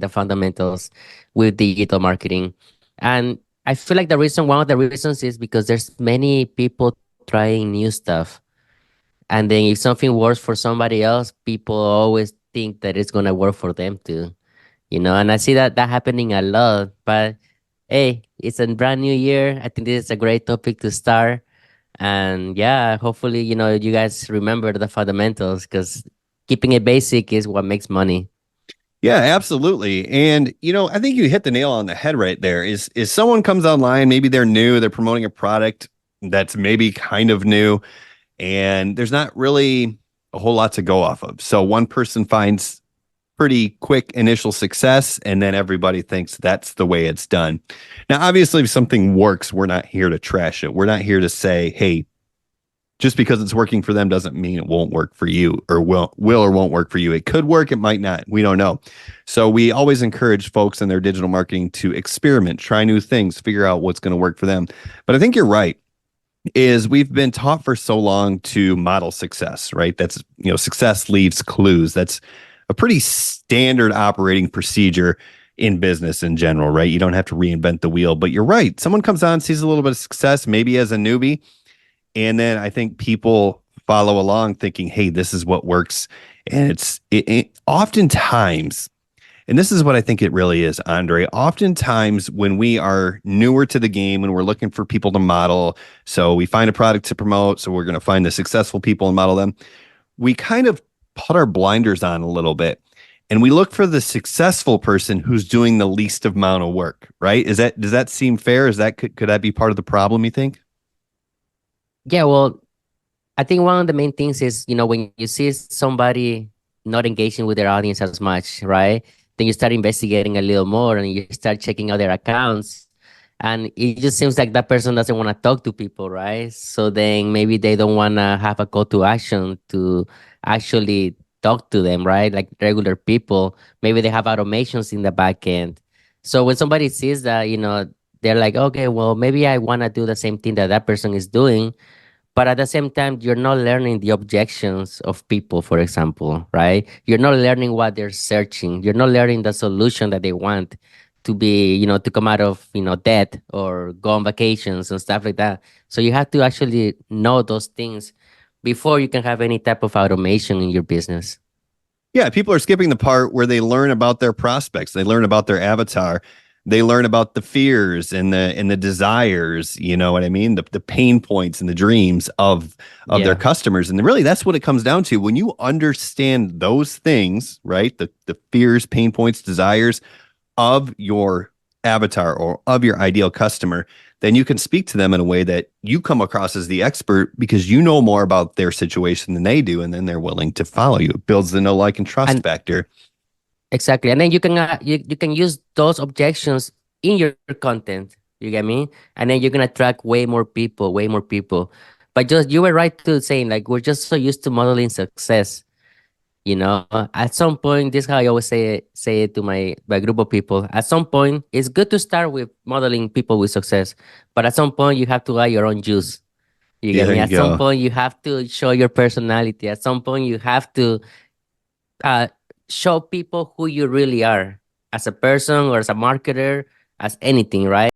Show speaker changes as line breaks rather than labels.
the fundamentals with digital marketing. And I feel like one of the reasons is because there's many people trying new stuff. And then if something works for somebody else, people always think that it's gonna work for them too. And I see that happening a lot. But hey, it's a brand new year. I think this is a great topic to start. And yeah, hopefully, you guys remember the fundamentals because keeping it basic is what makes money.
Yeah, absolutely. And I think you hit the nail on the head right there. Is someone comes online, maybe they're new, they're promoting a product that's maybe kind of new, and there's not really a whole lot to go off of. So one person finds pretty quick initial success, and then everybody thinks that's the way it's done. Now, obviously, if something works, we're not here to trash it. We're not here to say, hey, just because it's working for them doesn't mean it won't work for you, or will or won't work for you. It could work, it might not. We don't know. So we always encourage folks in their digital marketing to experiment, try new things, figure out what's going to work for them. But I think you're right. Is we've been taught for so long to model success, right? That's, success leaves clues. That's a pretty standard operating procedure in business in general, right? You don't have to reinvent the wheel, but you're right. Someone comes on, sees a little bit of success, maybe as a newbie, and then I think people follow along thinking, hey, this is what works. And it oftentimes, and this is what I think it really is, Andre. Oftentimes, when we are newer to the game and we're looking for people to model, so we find a product to promote, so we're going to find the successful people and model them, we kind of put our blinders on a little bit. And we look for the successful person who's doing the least amount of work, right? Does that seem fair? Could that be part of the problem, you think?
Yeah, well, I think one of the main things is, when you see somebody not engaging with their audience as much, right? Then you start investigating a little more and you start checking out their accounts. And it just seems like that person doesn't want to talk to people, right? So then maybe they don't want to have a call to action to actually talk to them, right? Like regular people. Maybe they have automations in the back end. So when somebody sees that, they're like, okay, well, maybe I want to do the same thing that that person is doing. But at the same time, you're not learning the objections of people, for example, right? You're not learning what they're searching. You're not learning the solution that they want to be, to come out of, debt or go on vacations and stuff like that. So you have to actually know those things before you can have any type of automation in your business.
Yeah, people are skipping the part where they learn about their prospects. They learn about their avatar. They learn about the fears and the desires, you know what I mean? The pain points and the dreams of their
Yeah.
customers. And really that's what it comes down to. When you understand those things, right? The fears, pain points, desires of your avatar or of your ideal customer, then you can speak to them in a way that you come across as the expert because you know more about their situation than they do, and then they're willing to follow you. It builds the know, like, and trust
And
factor.
exactly. And then you can use those objections in your content. You get me? And then you're gonna attract way more people, way more people. But just you were right to saying like we're just so used to modeling success. At some point, this is how I always say it to my group of people. At some point, it's good to start with modeling people with success, but at some point, you have to add your own juice. You
Yeah,
get
there
me?
you
At some
go.
point, you have to show your personality. At some point, you have to uh, show people who you really are as a person or as a marketer, as anything, right?